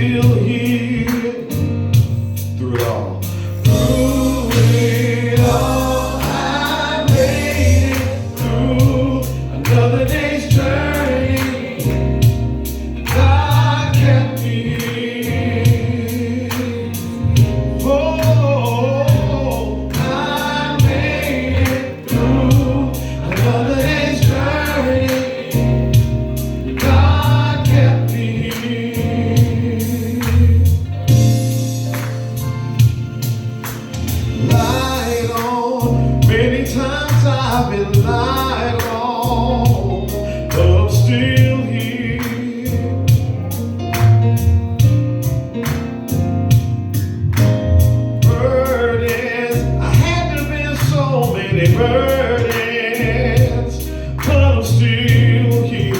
still here through it all. Through it all, I made it through another day's journey. God kept me. Oh, I made it through another day's journey. God kept me. Lied on, many times I've been lied on, but I'm still here. Burdens, I had to bear so many burdens, but I'm still here.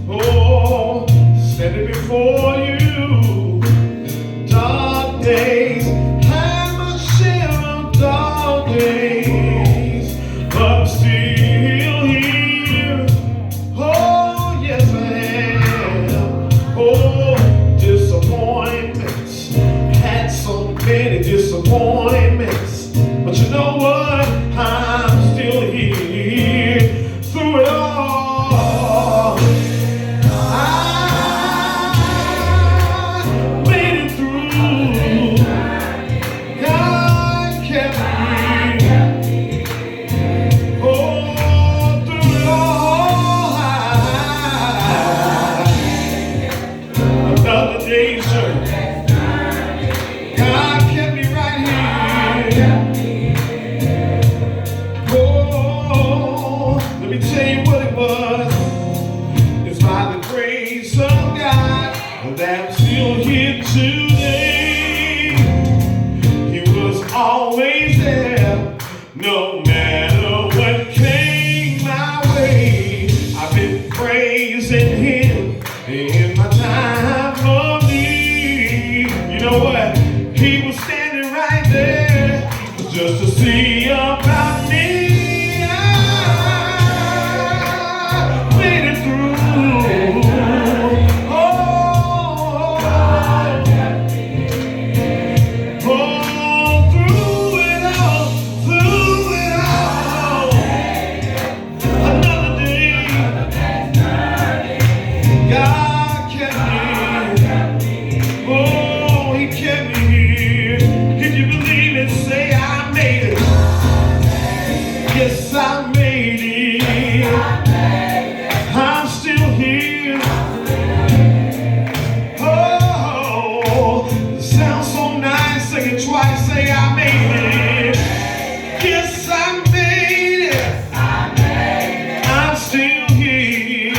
Oh, standing before you, dark days, had my share of dark days, but I'm still here. Oh, yes I am. Oh, disappointments, had so many disappointments, but you know what? I'm still here through it all. I made it through. God kept me. Oh, through it all. Another day's journey. God kept me right here. Oh, let me tell you what it was. It's by the grace of God that I'm still here today. He was always there, no matter what came my way. I've been praising Him in my time of need. You know what? He was standing right there just to see about me. I made it through. Oh, through it all, another day, God kept me. Oh, He kept me here. If you believe it, say I made it. Yes, I made it. I'm still here. Oh, it sounds so nice. Sing it twice. Say I made it. Yes, I made it. I'm still here.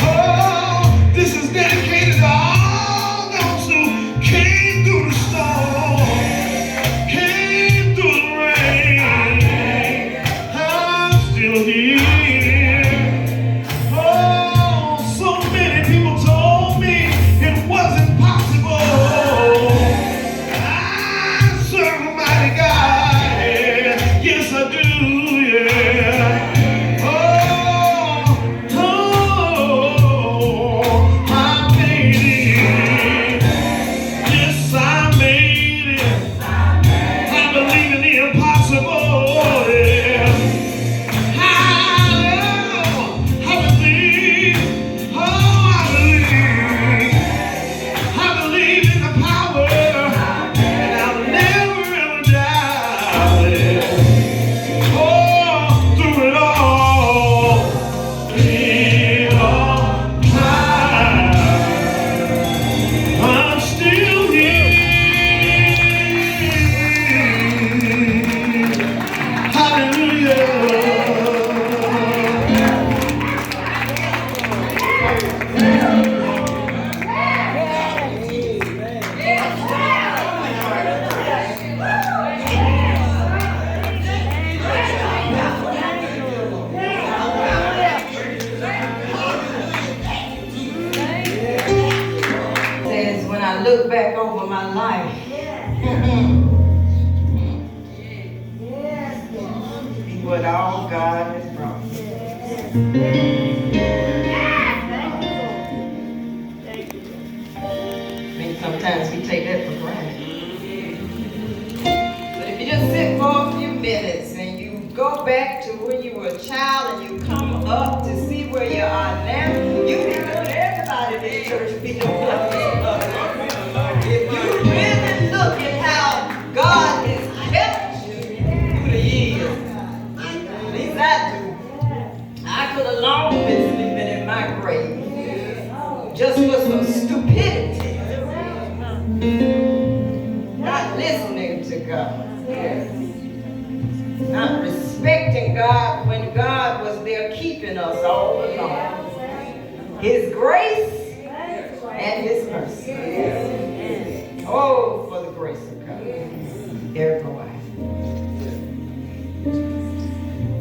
Oh, this is dedicated to all those who came through the storm, came through the rain. I'm still here. Oh, so many people told me it wasn't possible. I serve a mighty God, yeah. Yes, I do, yeah. I made it. Yes, I made it. I believe in the impossible, yeah. I believe, I believe in the power, and I'll never ever doubt it. Oh, through it all, I'm still here. Hallelujah. Says when I look back over my life, what all God has brought me. take that for granted. But if you just sit for a few minutes and you go back to when you were a child and you come up to see where you are now, you can know that everybody in this church be doing like that. If you really look at how God has kept you through the years, at least I do, I could have long been sleeping in my grave just for some stupidity. Not listening to God. Not respecting God when God was there keeping us all along. His grace and His mercy. Oh, for the grace of God. There go I.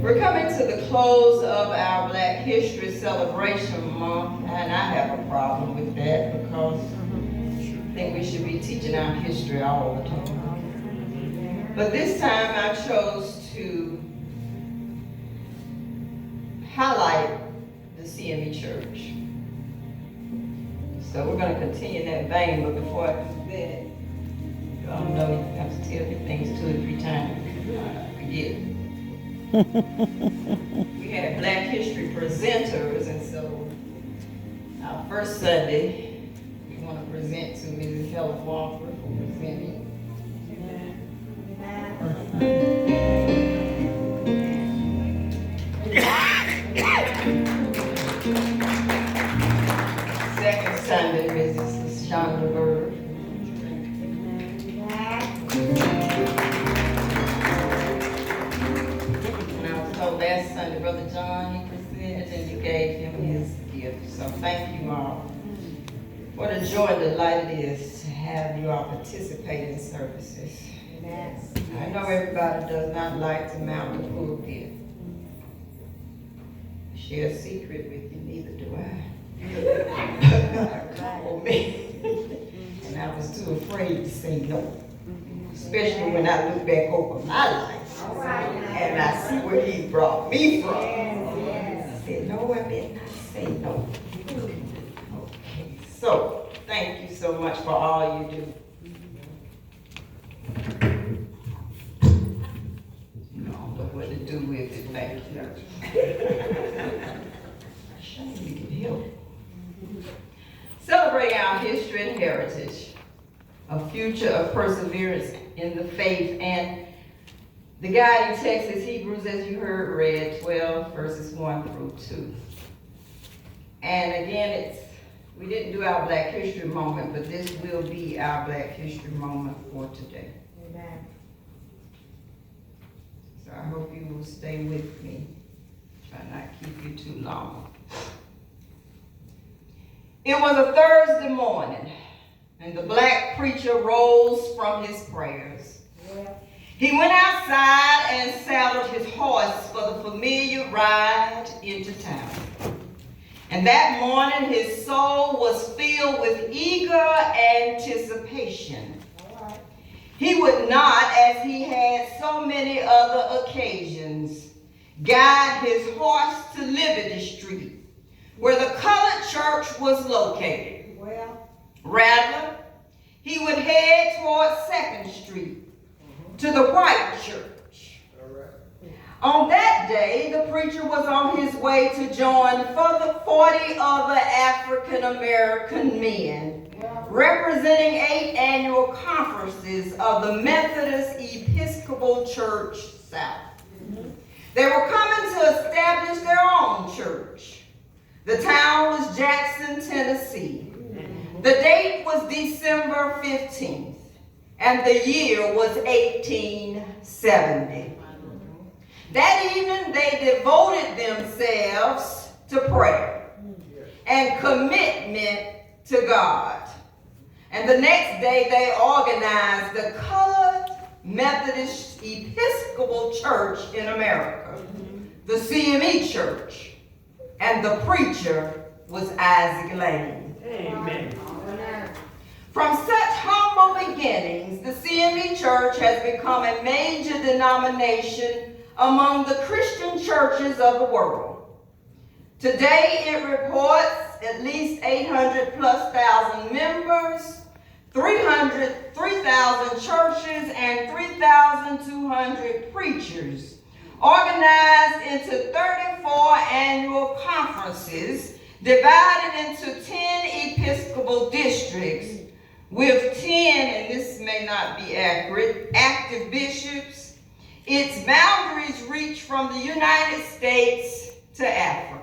We're coming to the close of our Black History Celebration Month, and I have a problem with that because I think we should be teaching our history all the time. But this time I chose to highlight the CME Church. So we're going to continue in that vein, but before I do that, you all know you have to tell me things 2 or 3 times. I forget. We had Black History presenters, and so our first Sunday, we want to present to Mrs. Helen Walker for presenting. Second Sunday, Mrs. Shonda Bird. And I was told last Sunday, Brother John, he presented and you gave him his gift. So thank you all. What a joy and delight it is to have you all participate in services. I know everybody does not like to mount the pulpit. Share a secret with you, neither do I. God called me. And I was too afraid to say no. Especially when I look back over my life. And I see where He brought me from. I said, no, I better not say no. Okay, so thank you so much for all you do. What to do with it, thank you. Shame we can help. Celebrating our history and heritage, a future of perseverance in the faith, and the guiding text is Hebrews, as you heard read, 12 verses 1 through 2. And again, we didn't do our Black History moment, but this will be our Black History moment for today. Amen. I hope you will stay with me. Try not to keep you too long. It was a Thursday morning, and the black preacher rose from his prayers. He went outside and saddled his horse for the familiar ride into town. And that morning, his soul was filled with eager anticipation. He would not, as he had so many other occasions, guide his horse to Liberty Street, where the colored church was located. Rather, he would head toward 2nd Street to the white church. On that day, the preacher was on his way to join 40 other African American men representing 8 annual conferences of the Methodist Episcopal Church South. They were coming to establish their own church. The town was Jackson, Tennessee. The date was December 15th, and the year was 1870. That evening, they devoted themselves to prayer and commitment to God. And the next day, they organized the Colored Methodist Episcopal Church in America, the CME Church, and the preacher was Isaac Lane. Amen. From such humble beginnings, the CME Church has become a major denomination among the Christian churches of the world. Today, it reports at least 800,000+ members, 3,000 churches, and 3,200 preachers, organized into 34 annual conferences, divided into 10 episcopal districts, with 10, and this may not be accurate, active bishops. Its boundaries reach from the United States to Africa,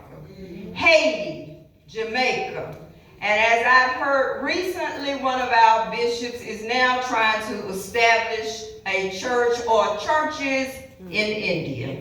Haiti, Jamaica, and as I've heard recently, one of our bishops is now trying to establish a church or churches in India.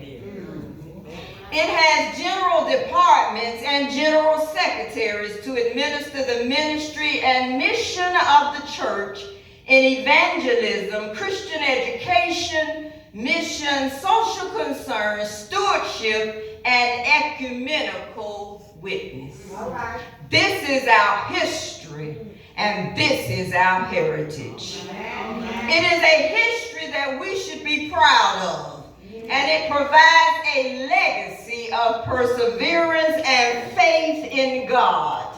It has general departments and general secretaries to administer the ministry and mission of the church in evangelism, Christian education, mission, social concerns, stewardship, and ecumenical witness. All right. This is our history, and this is our heritage. It is a history that we should be proud of. And it provides a legacy of perseverance and faith in God.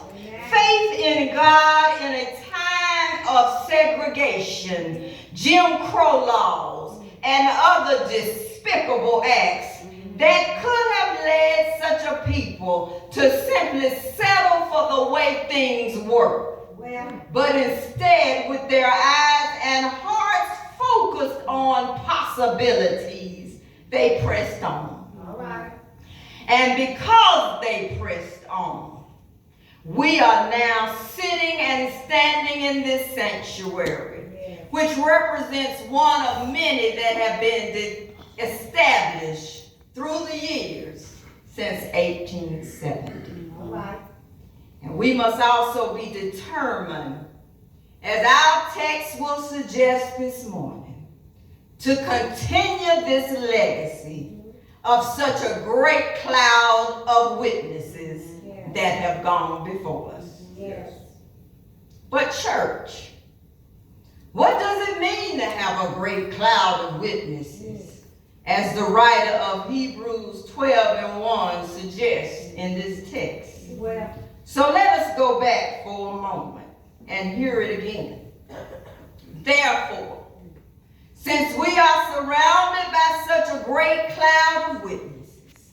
Faith in God in a time of segregation, Jim Crow laws, and other despicable acts that could have led such a people to simply settle for the way things were. But instead, with their eyes and hearts focused on possibilities, they pressed on. All right. And because they pressed on, we are now sitting and standing in this sanctuary, which represents one of many that have been established through the years since 1870. All right. And we must also be determined, as our text will suggest this morning, to continue this legacy of such a great cloud of witnesses that have gone before us. Yes. But church, what does it mean to have a great cloud of witnesses, as the writer of Hebrews 12:1 suggests in this text? Well. So let us go back for a moment and hear it again. Therefore, since we are surrounded by such a great cloud of witnesses,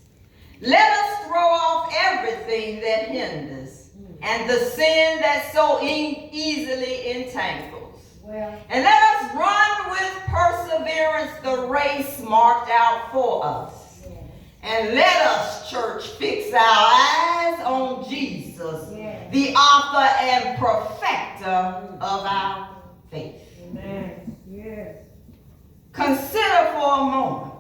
let us throw off everything that hinders and the sin that so easily entangles. And let us run with perseverance the race marked out for us. And let us, church, fix our eyes on Jesus, the author and perfecter of our faith. Amen. Yes. Consider for a moment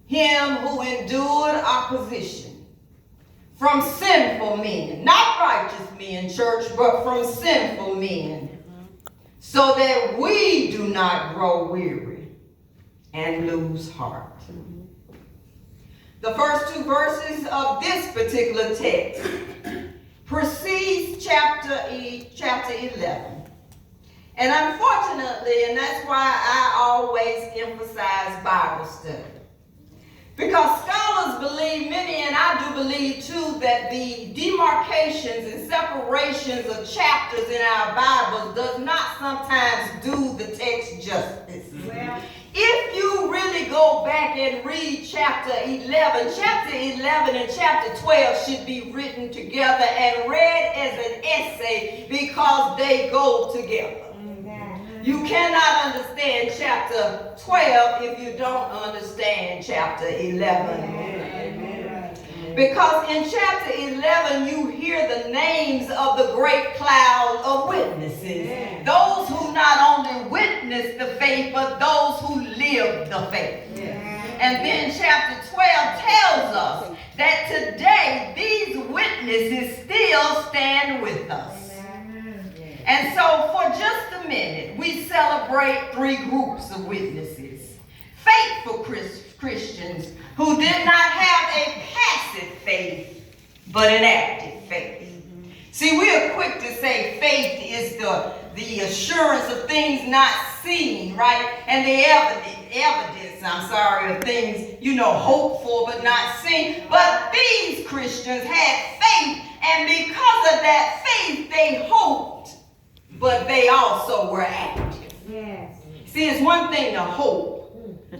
him who endured opposition from sinful men, not righteous men, church, but from sinful men, so that we do not grow weary and lose heart. The first two verses of this particular text precedes chapter 11. And unfortunately, and that's why I always emphasize Bible study. Because scholars believe, many, and I do believe too, that the demarcations and separations of chapters in our Bibles does not sometimes do the text justice. Well. If you really go back and read chapter 11 and chapter 12 should be written together and read as an essay because they go together. You cannot understand chapter 12 if you don't understand chapter 11. Because in chapter 11 you hear the names of the great cloud of witnesses. Those who not only witnessed the faith, but those who lived the faith. And then chapter 12 tells us that today these witnesses still stand with us. And so for just a minute, we celebrate three groups of witnesses. Faithful Christians who did not have a passive faith, but an active faith. See, we are quick to say faith is the assurance of things not seen, right? And the evidence, of things, hoped for but not seen. But these Christians had faith, and because of that faith, they hoped but they also were active. Yes. See, it's one thing to hope,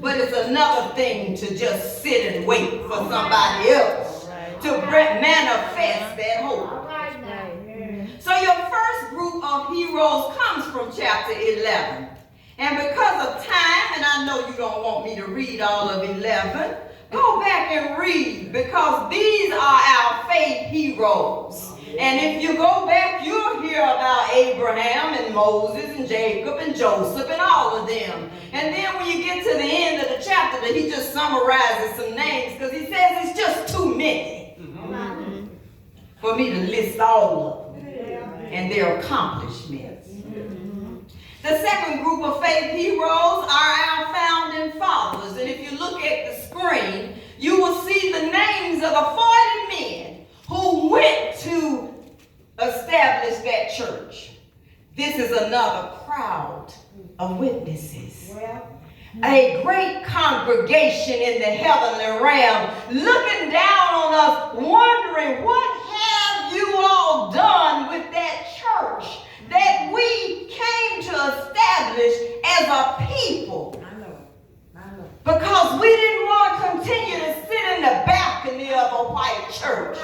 but it's another thing to just sit and wait for somebody else to manifest that hope. All right now. Yes. So your first group of heroes comes from chapter 11. And because of time, and I know you don't want me to read all of 11, go back and read, because these are our faith heroes. And if you go back, you'll hear about Abraham and Moses and Jacob and Joseph and all of them. And then when you get to the end of the chapter, he just summarizes some names, because he says it's just too many for me to list all of them and their accomplishments. The second group of faith heroes are our founding fathers. And if you look at the screen, you will see the names of the 40 men who went to establish that church. This is another crowd of witnesses. A great congregation in the heavenly realm looking down on us, wondering, what have you all done with that church that we came to establish as a people? Because we didn't want to continue to sit in the balcony of a white church.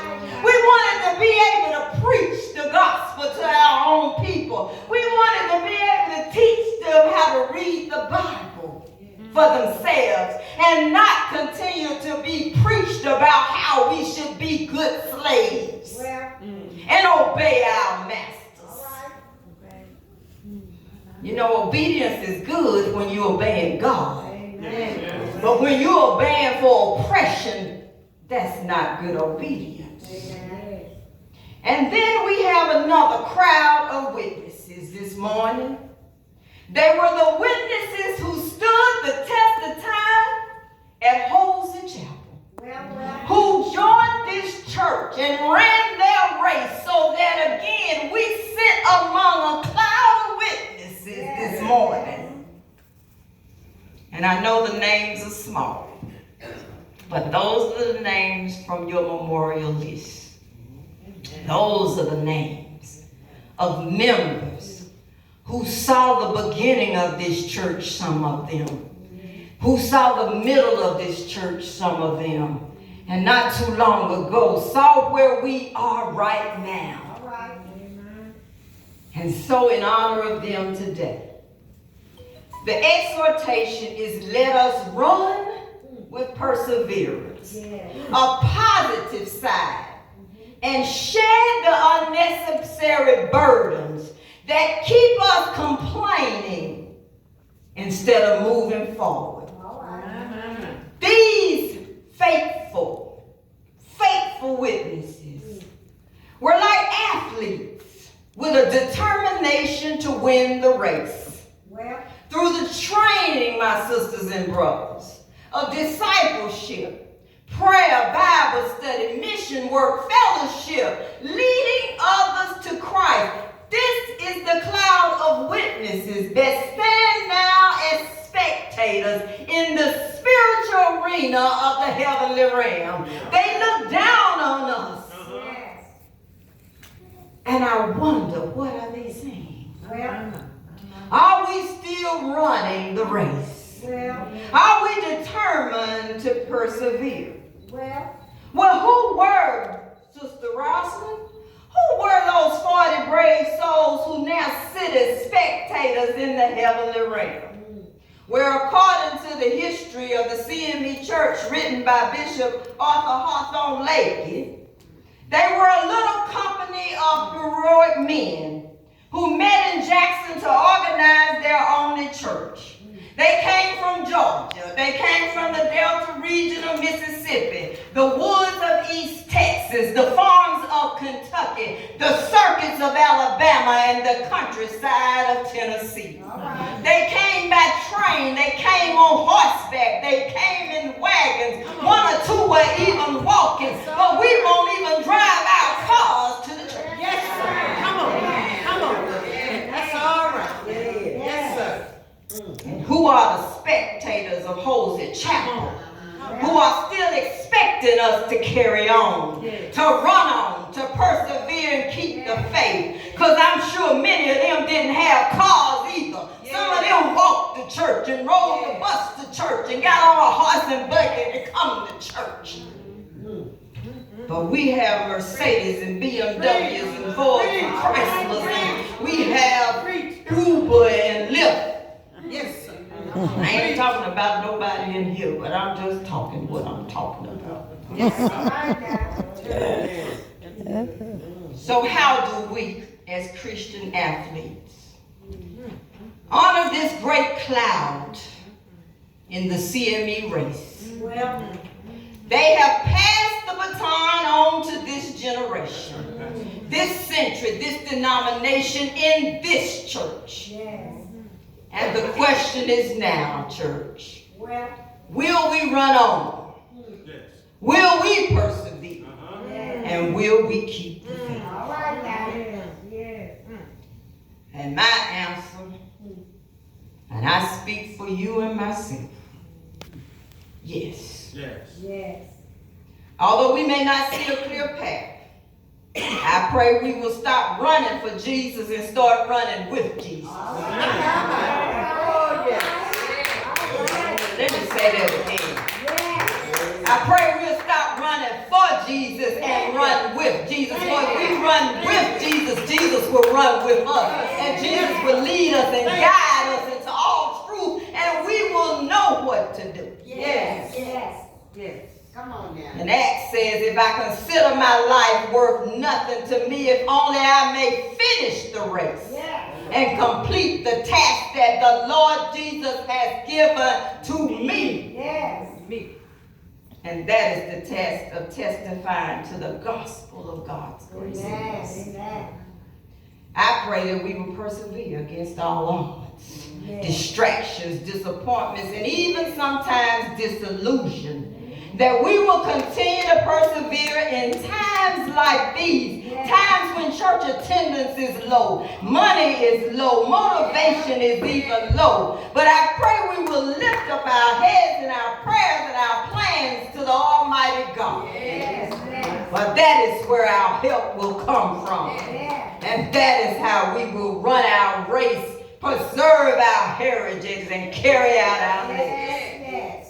We wanted to be able to preach the gospel to our own people. We wanted to be able to teach them how to read the Bible for themselves and not continue to be preached about how we should be good slaves and obey our masters. You know, obedience is good when you're obeying God. But when you're obeying for oppression, that's not good obedience. And then we have another crowd of witnesses this morning. They were the witnesses who stood the test of time at Holsey Chapel, who joined this church and ran their race so that again we sit among a cloud of witnesses this morning. And I know the names are small, but those are the names from your memorial list. Those are the names of members who saw the beginning of this church, some of them, who saw the middle of this church, some of them, and not too long ago saw where we are right now. And so in honor of them today, the exhortation is, let us run with perseverance, a positive side, and shed the unnecessary burdens that keep us complaining instead of moving forward. These faithful witnesses were like athletes with a determination to win the race. Through the training, my sisters and brothers, of discipleship, prayer, Bible study, mission work, fellowship, leading others to Christ. This is the cloud of witnesses that stand now as spectators in the spiritual arena of the heavenly realm. They look down on us. And I wonder, what are they saying? Are we still running the race? Are we determined to persevere? Well, who were, Sister Rosalind? Who were those 40 brave souls who now sit as spectators in the heavenly realm? Well, according to the history of the CME Church written by Bishop Arthur Hawthorne Lakey, they were a little company of heroic men who met in Jackson to organize their own church. They came from Georgia. They came from the Delta region of Mississippi, the woods of East Texas, the farms of Kentucky, the circuits of Alabama, and the countryside of Tennessee. They came by train. They came on horseback. They came in wagons. One or two were even walking. But we won't even drive our cars to the church. Yes, sir. Come on. That's all right. Yes, sir. And who are the spectators of Holsey Chapel, who are still expecting us to carry on, to run on, to persevere and keep the faith, Because I'm sure many of them didn't have cars either. Some of them walked to church and rode the bus to church and got on a horse and buggy to come to church. But we have Mercedes and BMWs and Fords and Chryslers, and we have Uber and Lyft. Yes, sir. I ain't talking about nobody in here, but I'm just talking what I'm talking about. So how do we, as Christian athletes, honor this great cloud in the CME race? Well, They have passed the baton on to this generation, this century, this denomination, in this church. yes. And the question is now, church, Well, will we run on? Will we persevere? yes. And will we keep the faith? All right now. Yes, yes. And my answer, and I speak for you and myself, yes. Yes. Although we may not see a clear path, I pray we will stop running for Jesus and start running with Jesus. Oh, yes. Let me say that again. Yes. I pray we'll stop running for Jesus and run with Jesus. For if we run with Jesus, Jesus will run with us. And Jesus will lead us and guide us into all truth. And we will know what to do. Yes. Yes. Yes. Come on now. And Acts says, if I consider my life worth nothing to me, if only I may finish the race Yes. and complete the task that the Lord Jesus has given to me. Yes. Me. And that is the task of testifying to the gospel of God's grace. Yes. Amen. I pray that we will persevere against all odds, Yes. distractions, disappointments, and even sometimes disillusion. That we will continue to persevere in times like these, times when church attendance is low, money is low, motivation is even low. But I pray we will lift up our heads and our prayers and our plans to the Almighty God. Yes. Yes. But that is where our help will come from. Yes. And that is how we will run our race, preserve our heritage, and carry out our legacy. Yes.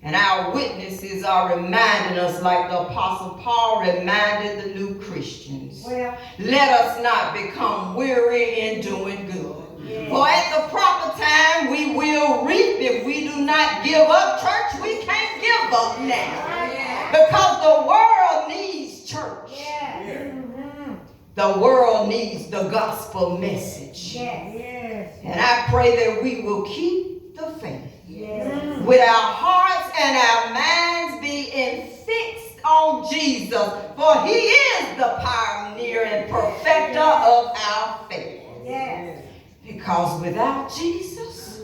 And our witnesses are reminding us, like the Apostle Paul reminded the new Christians, Well, let us not become weary in doing good. yes. For at the proper time we will reap if we do not give up. Church, we can't give up now. Because the world needs church. Yes. Mhm. The world needs the gospel message. Yes. Yes. And I pray that we will keep the faith. Yes. With our hearts and our minds being fixed on Jesus, for he is the pioneer and perfecter of our faith. Yes. Because without Jesus,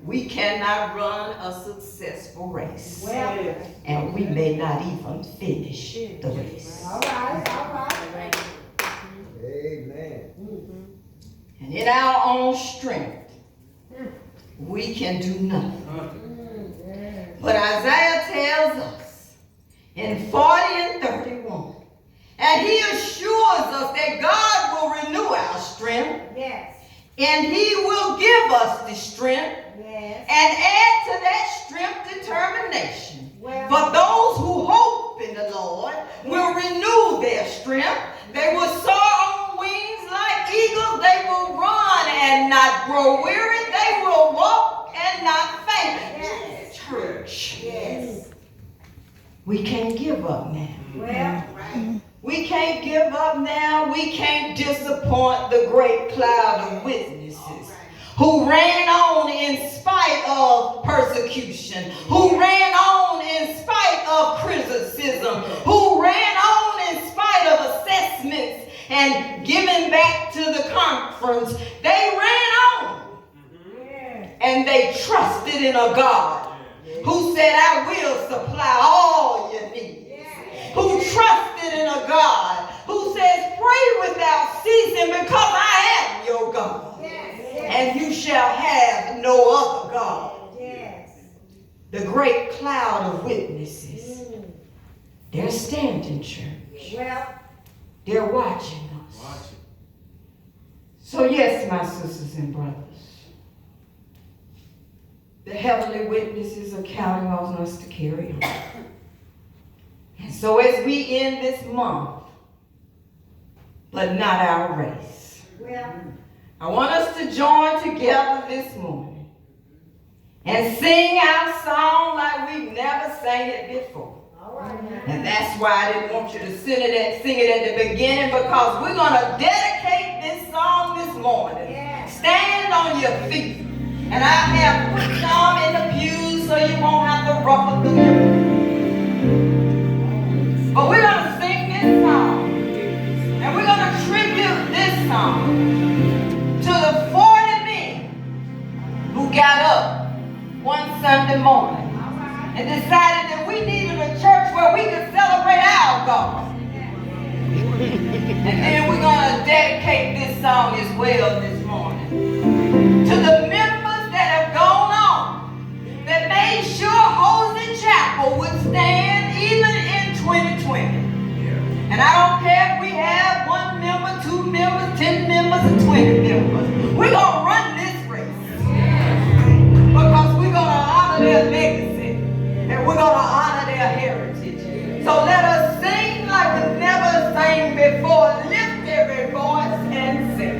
we cannot run a successful race. Well, And we may not even finish the race. all right. All right. Amen. And in our own strength, we can do nothing. But Isaiah tells us in 40 and 31, and he assures us that God will renew our strength, Yes. and he will give us the strength Yes. and add to that strength determination. Well, For those who hope in the Lord will renew their strength. They will soar on wings like eagles. They will run and not grow weary. They will walk and not faint. Yes. Church, Yes. we can't give up now. Well, We can't give up now. We can't disappoint the great cloud of witnesses who ran on in spite of persecution, who ran on in spite of criticism, who ran on in spite of assessments and giving back to the conference. They ran on yes. and they trusted in a God who said, I will supply all your needs. Who trusted in a God who says, pray without ceasing because I am your God. Yes. And you shall have no other God. Yes. The great cloud of witnesses, they're standing, church. Well, They're watching So yes, my sisters and brothers, the heavenly witnesses are counting on us to carry on. And so as we end this month, but not our race, I want us to join together this morning and sing our song like we've never sang it before. And that's why I didn't want you to sing it at the beginning, because we're going to dedicate this song this morning. Stand on your feet. And I have put some in the pews so you won't have to ruffle the feathers. But we're going to sing this song. And we're going to tribute this song to the 40 men who got up one Sunday morning and decided that we needed a church where we could celebrate our God. And then we're going to dedicate this song as well this morning to the members that have gone on, that made sure Holy Chapel would stand even in 2020. And I don't care if we have 1 member, 2 members, 10 members, or 20 members. We're going to run this race because we're going to honor their legacy and we're going to honor their heritage. So let us sing like we've never sang before. Lift every voice and sing.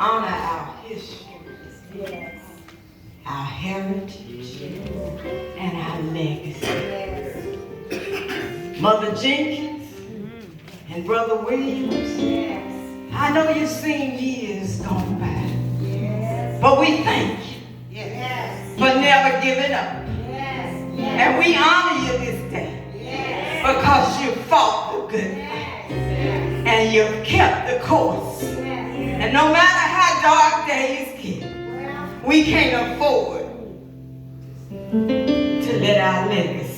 honor our history, Yes. our heritage, and our legacy. Yes. Mother Jenkins and Brother Williams, Yes. I know you've seen years gone by, Yes. but we thank you Yes. for never giving up. Yes. And we honor you this day Yes. because you fought the good fight Yes. and you've kept the course. Yes. And no matter how dark days get, Well, we can't afford to let our legacy